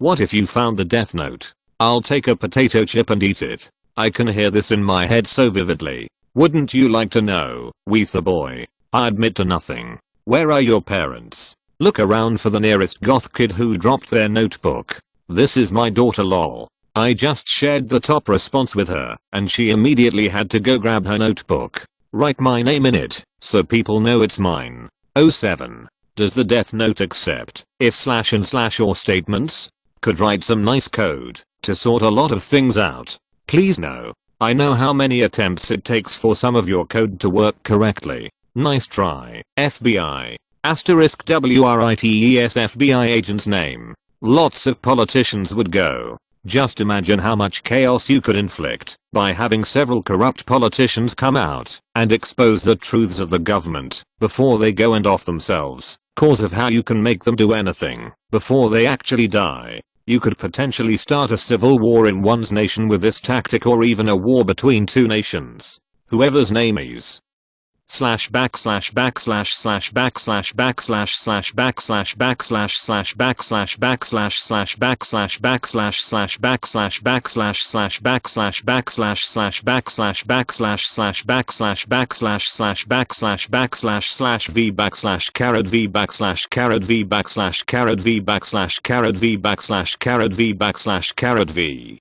What if you found the death note? I'll take a potato chip and eat it. I can hear this in my head so vividly. Wouldn't you like to know, Weetha boy? I admit to nothing. Where are your parents? Look around for the nearest goth kid who dropped their notebook. This is my daughter lol. I just shared the top response with her, and she immediately had to go grab her notebook. Write my name in it, so people know it's mine. 07. Does the death note accept if / or statements? Could write some nice code to sort a lot of things out. Please no. I know how many attempts it takes for some of your code to work correctly. Nice try. FBI. Asterisk WRITES FBI agent's name. Lots of politicians would go. Just imagine how much chaos you could inflict by having several corrupt politicians come out and expose the truths of the government before they go and off themselves. Cause of how you can make them do anything before they actually die. You could potentially start a civil war in one's nation with this tactic, or even a war between two nations. Whoever's name is / backslash backslash slash backslash backslash slash backslash backslash slash backslash backslash slash backslash backslash slash backslash backslash slash backslash backslash slash backslash backslash slash backslash backslash slash backslash backslash slash v backslash carrot v backslash carrot v backslash carrot v backslash carrot v backslash carrot v backslash carrot v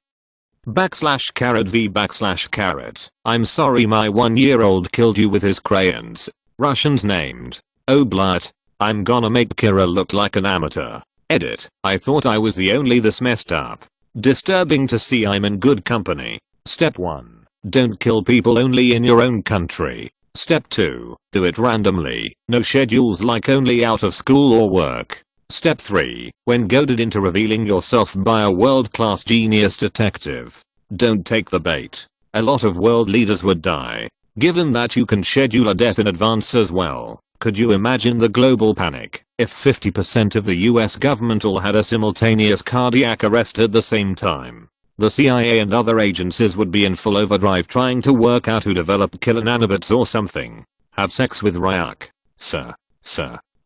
backslash carrot v backslash carrot. I'm sorry my 1-year-old killed you with his crayons. Russians named Oblat. I'm gonna make Kira look like an amateur. Edit. I thought I was the only this messed up. Disturbing to see I'm in good company. Step 1. Don't kill people only in your own country. Step 2. Do it randomly. No schedules, like only out of school or work. Step 3. When goaded into revealing yourself by a world-class genius detective. Don't take the bait. A lot of world leaders would die. Given that you can schedule a death in advance as well, could you imagine the global panic if 50% of the US government all had a simultaneous cardiac arrest at the same time? The CIA and other agencies would be in full overdrive trying to work out who developed killer nanobots or something. Have sex with Ryuk. Sir.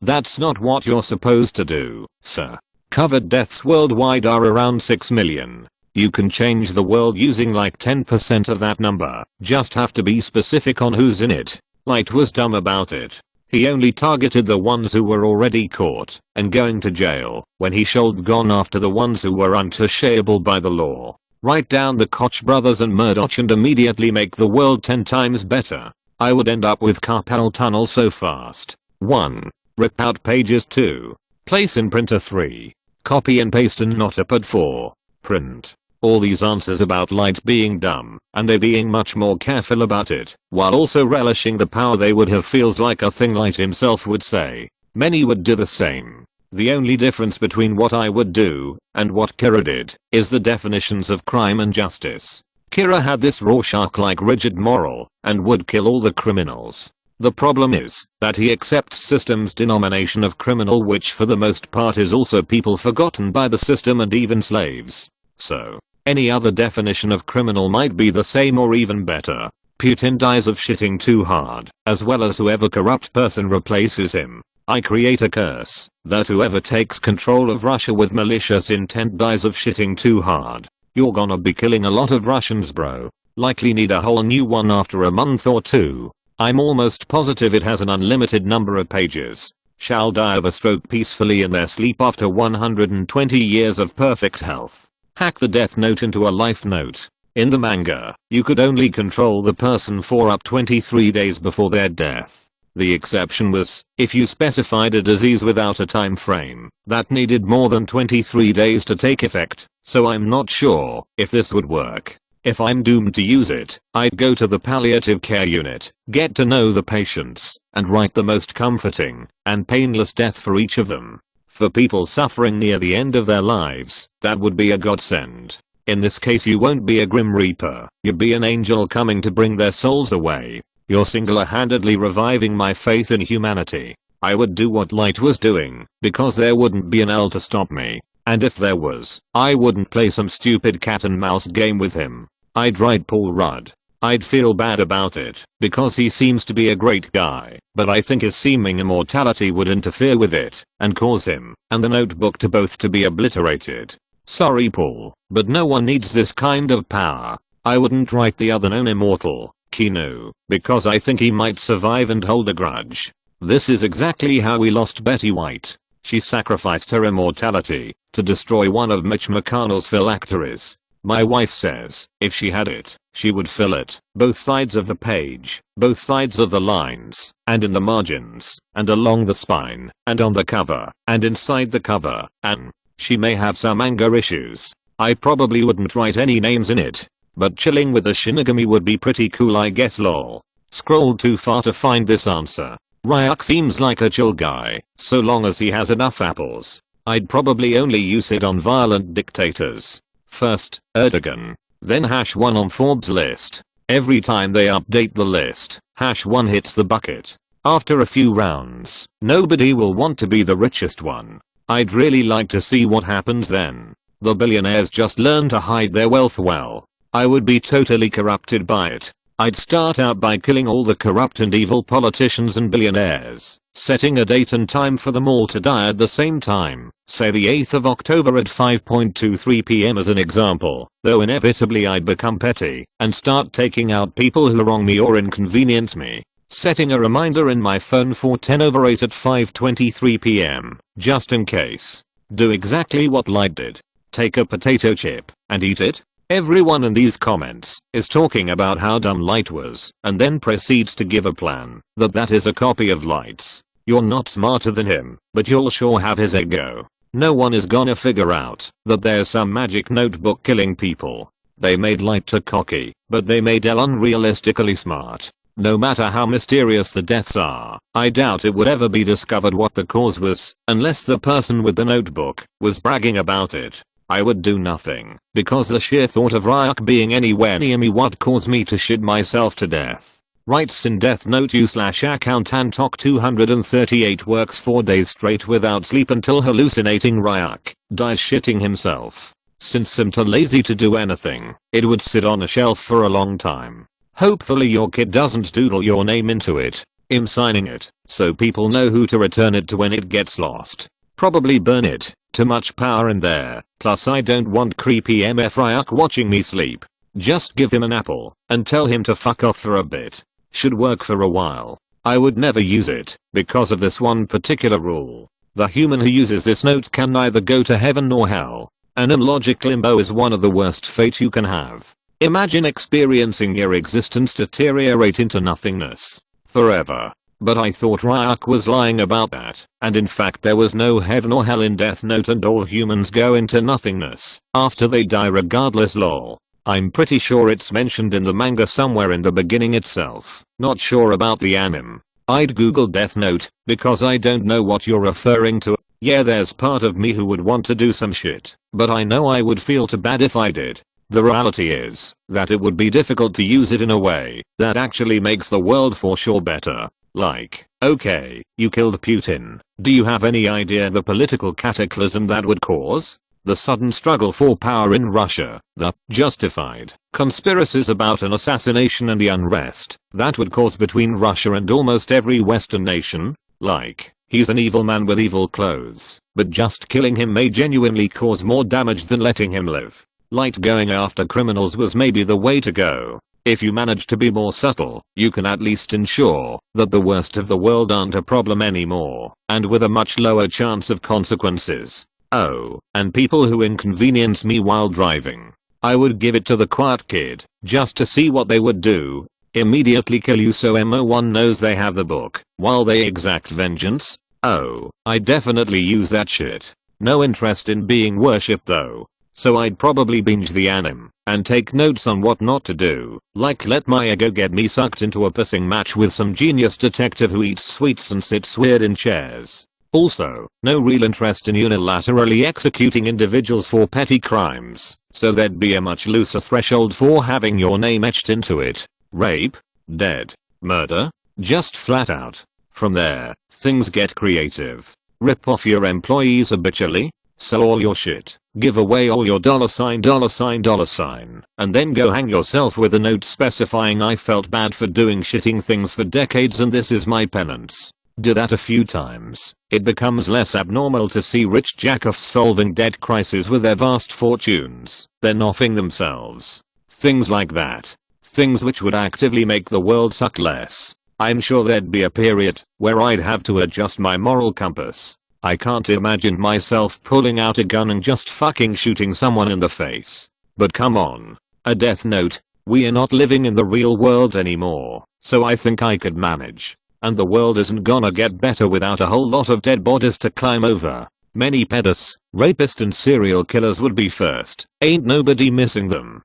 That's not what you're supposed to do, sir. Covered deaths worldwide are around 6 million. You can change the world using like 10% of that number. Just have to be specific on who's in it. Light was dumb about it. He only targeted the ones who were already caught and going to jail, when he should gone after the ones who were untouchable by the law. Write down the Koch brothers and Murdoch and immediately make the world 10 times better. I would end up with carpal tunnel so fast. 1. Rip out pages. 2. Place in printer. 3. Copy and paste and notepad. 4. Print. All these answers about Light being dumb, and they being much more careful about it, while also relishing the power they would have, feels like a thing Light himself would say. Many would do the same. The only difference between what I would do and what Kira did is the definitions of crime and justice. Kira had this Rorschach-like rigid moral and would kill all the criminals. The problem is that he accepts system's denomination of criminal, which for the most part is also people forgotten by the system and even slaves. So, any other definition of criminal might be the same or even better. Putin dies of shitting too hard, as well as whoever corrupt person replaces him. I create a curse that whoever takes control of Russia with malicious intent dies of shitting too hard. You're gonna be killing a lot of Russians, bro. Likely need a whole new one after a month or 2. I'm almost positive it has an unlimited number of pages. Shall die of a stroke peacefully in their sleep after 120 years of perfect health. Hack the death note into a life note. In the manga, you could only control the person for up 23 days before their death. The exception was if you specified a disease without a time frame that needed more than 23 days to take effect, so I'm not sure if this would work. If I'm doomed to use it, I'd go to the palliative care unit, get to know the patients, and write the most comforting and painless death for each of them. For people suffering near the end of their lives, that would be a godsend. In this case you won't be a Grim Reaper, you'd be an angel coming to bring their souls away. You're single-handedly reviving my faith in humanity. I would do what Light was doing, because there wouldn't be an L to stop me. And if there was, I wouldn't play some stupid cat and mouse game with him. I'd write Paul Rudd. I'd feel bad about it, because he seems to be a great guy, but I think his seeming immortality would interfere with it, and cause him, and the notebook to both to be obliterated. Sorry Paul, but no one needs this kind of power. I wouldn't write the other known immortal, Keanu, because I think he might survive and hold a grudge. This is exactly how we lost Betty White. She sacrificed her immortality to destroy one of Mitch McConnell's phylacteries. My wife says, if she had it, she would fill it, both sides of the page, both sides of the lines, and in the margins, and along the spine, and on the cover, and inside the cover, and she may have some anger issues. I probably wouldn't write any names in it, but chilling with a Shinigami would be pretty cool I guess lol. Scrolled too far to find this answer. Ryuk seems like a chill guy, so long as he has enough apples. I'd probably only use it on violent dictators. First, Erdogan. Then #1 on Forbes list. Every time they update the list, #1 hits the bucket. After a few rounds, nobody will want to be the richest one. I'd really like to see what happens then. The billionaires just learn to hide their wealth well. I would be totally corrupted by it. I'd start out by killing all the corrupt and evil politicians and billionaires, setting a date and time for them all to die at the same time, say the 8th of October at 5:23 p.m. as an example, though inevitably I'd become petty and start taking out people who wrong me or inconvenience me, setting a reminder in my phone for 10/8 at 5:23 p.m., just in case. Do exactly what Light did. Take a potato chip and eat it. Everyone in these comments is talking about how dumb Light was and then proceeds to give a plan that is a copy of Light's. You're not smarter than him, but you'll sure have his ego. No one is gonna figure out that there's some magic notebook killing people. They made Light too cocky, but they made L unrealistically smart. No matter how mysterious the deaths are, I doubt it would ever be discovered what the cause was, unless the person with the notebook was bragging about it. I would do nothing, because the sheer thought of Ryuk being anywhere near me would cause me to shit myself to death. Writes in Death Note u/account Antok 238 works 4 days straight without sleep until hallucinating Ryuk dies shitting himself. Since I'm too lazy to do anything, it would sit on a shelf for a long time. Hopefully your kid doesn't doodle your name into it. I'm signing it, so people know who to return it to when it gets lost. Probably burn it. Too much power in there, plus I don't want creepy MF Ryuk watching me sleep. Just give him an apple and tell him to fuck off for a bit. Should work for a while. I would never use it because of this one particular rule. The human who uses this note can neither go to heaven nor hell. An unlogic limbo is one of the worst fate you can have. Imagine experiencing your existence deteriorate into nothingness forever. But I thought Ryuk was lying about that, and in fact there was no heaven or hell in Death Note and all humans go into nothingness after they die regardless lol. I'm pretty sure it's mentioned in the manga somewhere in the beginning itself, not sure about the anime. I'd Google Death Note, because I don't know what you're referring to. Yeah, there's part of me who would want to do some shit, but I know I would feel too bad if I did. The reality is that it would be difficult to use it in a way that actually makes the world for sure better. Like, okay, you killed Putin. Do you have any idea the political cataclysm that would cause? The sudden struggle for power in Russia, the justified conspiracies about an assassination and the unrest that would cause between Russia and almost every Western nation? Like, he's an evil man with evil clothes, but just killing him may genuinely cause more damage than letting him live. Light going after criminals was maybe the way to go. If you manage to be more subtle, you can at least ensure that the worst of the world aren't a problem anymore, and with a much lower chance of consequences. Oh, and people who inconvenience me while driving. I would give it to the quiet kid, just to see what they would do. Immediately kill you so MO1 knows they have the book, while they exact vengeance. Oh, I definitely use that shit. No interest in being worshipped though. So I'd probably binge the anime, and take notes on what not to do, like let my ego get me sucked into a pissing match with some genius detective who eats sweets and sits weird in chairs. Also, no real interest in unilaterally executing individuals for petty crimes, so there'd be a much looser threshold for having your name etched into it. Rape? Dead? Murder? Just flat out. From there, things get creative. Rip off your employees habitually? Sell all your shit, give away all your $, and then go hang yourself with a note specifying I felt bad for doing shitting things for decades and this is my penance. Do that a few times, it becomes less abnormal to see rich jackoffs solving debt crises with their vast fortunes, then offing themselves. Things like that. Things which would actively make the world suck less. I'm sure there'd be a period where I'd have to adjust my moral compass. I can't imagine myself pulling out a gun and just fucking shooting someone in the face. But come on. A death note. We are not living in the real world anymore, so I think I could manage. And the world isn't gonna get better without a whole lot of dead bodies to climb over. Many pedophiles, rapists and serial killers would be first. Ain't nobody missing them.